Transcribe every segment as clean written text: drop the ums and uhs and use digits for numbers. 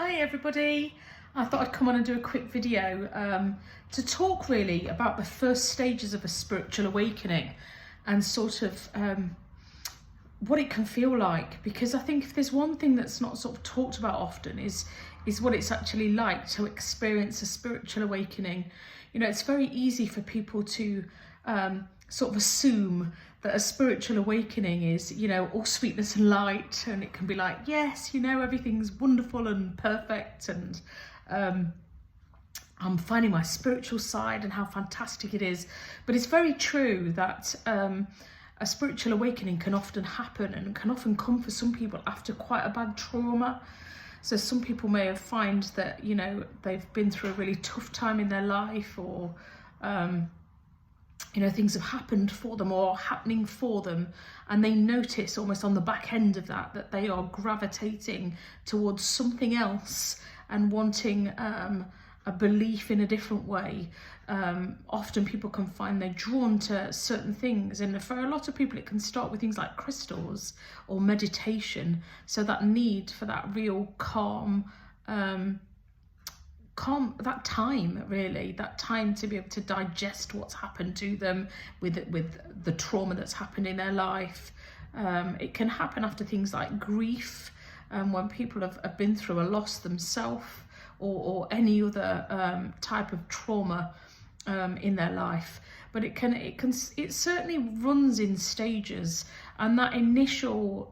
Hi everybody, I thought I'd come on and do a quick video to talk really about the first stages of a spiritual awakening and sort of what it can feel like, because I think if there's one thing that's not sort of talked about often is what it's actually like to experience a spiritual awakening. You know, it's very easy for people to sort of assume that a spiritual awakening is, you know, all sweetness and light, and it can be like, yes, you know, everything's wonderful and perfect, and I'm finding my spiritual side and how fantastic it is. But it's very true that a spiritual awakening can often happen and can often come for some people after quite a bad trauma. So some people may have find that, you know, they've been through a really tough time in their life, or you know, things have happened for them or are happening for them, and they notice almost on the back end of that they are gravitating towards something else and wanting a belief in a different way. Often people can find they're drawn to certain things, and for a lot of people it can start with things like crystals or meditation. So that need for that real calm, that time to be able to digest what's happened to them with the trauma that's happened in their life. It can happen after things like grief, when people have been through a loss themselves, or any other type of trauma in their life. But it certainly runs in stages, and that initial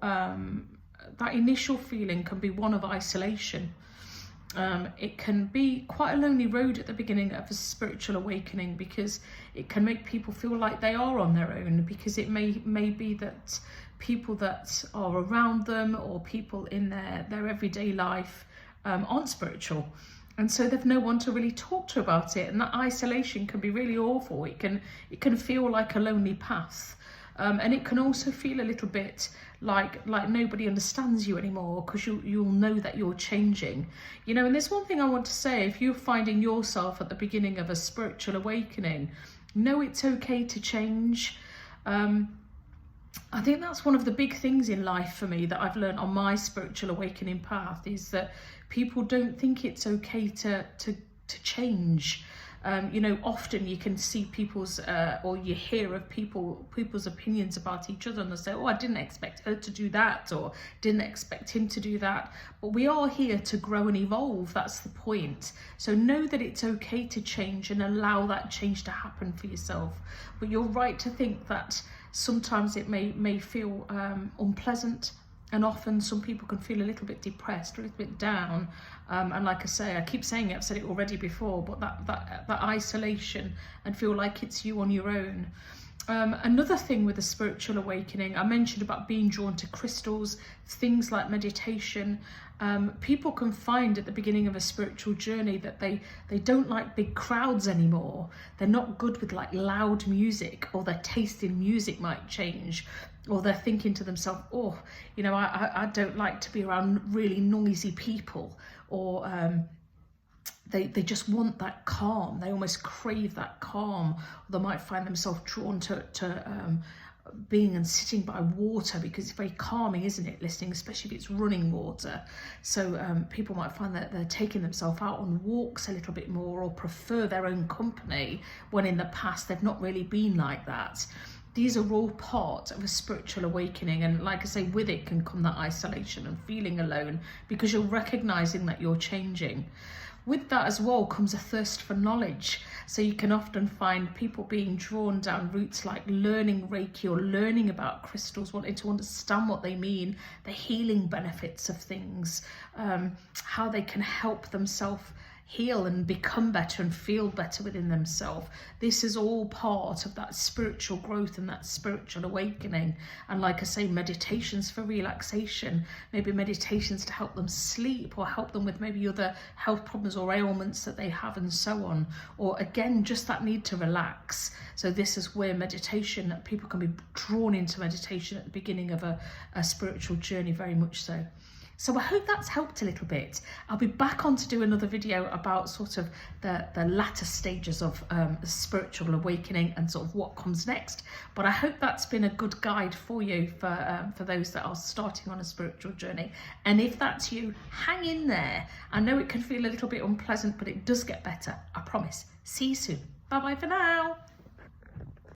feeling can be one of isolation. It can be quite a lonely road at the beginning of a spiritual awakening, because it can make people feel like they are on their own, because it may be that people that are around them or people in their everyday life aren't spiritual, and so they've no one to really talk to about it, and that isolation can be really awful. It can feel like a lonely path. And it can also feel a little bit like nobody understands you anymore, because you'll know that you're changing. You know, and there's one thing I want to say: if you're finding yourself at the beginning of a spiritual awakening, know it's okay to change. I think that's one of the big things in life for me that I've learned on my spiritual awakening path, is that people don't think it's okay to change. You know, often you can see people's or you hear of people's opinions about each other, and they say, oh, I didn't expect her to do that, or didn't expect him to do that. But we are here to grow and evolve. That's the point. So know that it's okay to change and allow that change to happen for yourself. But you're right to think that sometimes it may feel unpleasant. And often some people can feel a little bit depressed, a little bit down. And like I say, I keep saying it, I've said it already before, but that isolation, and feel like it's you on your own. Another thing with a spiritual awakening, I mentioned about being drawn to crystals, things like meditation. People can find at the beginning of a spiritual journey that they don't like big crowds anymore. They're not good with like loud music, or their taste in music might change, or they're thinking to themselves, oh, you know, I don't like to be around really noisy people, or they just want that calm. They almost crave that calm. Or they might find themselves drawn to being and sitting by water, because it's very calming, isn't it, listening, especially if it's running water. So people might find that they're taking themselves out on walks a little bit more, or prefer their own company, when in the past they've not really been like that. These are all part of a spiritual awakening, and like I say, with it can come that isolation and feeling alone, because you're recognizing that you're changing. With that as well comes a thirst for knowledge. So you can often find people being drawn down routes like learning Reiki, or learning about crystals, wanting to understand what they mean, the healing benefits of things, how they can help themselves heal and become better and feel better within themselves. This is all part of that spiritual growth and that spiritual awakening. And like I say, meditations for relaxation, maybe meditations to help them sleep, or help them with maybe other health problems or ailments that they have, and so on. Or again, just that need to relax. So this is where meditation, people can be drawn into meditation at the beginning of a spiritual journey, very much so. So I hope that's helped a little bit. I'll be back on to do another video about sort of the latter stages of spiritual awakening and sort of what comes next. But I hope that's been a good guide for you for those that are starting on a spiritual journey. And if that's you, hang in there. I know it can feel a little bit unpleasant, but it does get better. I promise. See you soon. Bye bye for now.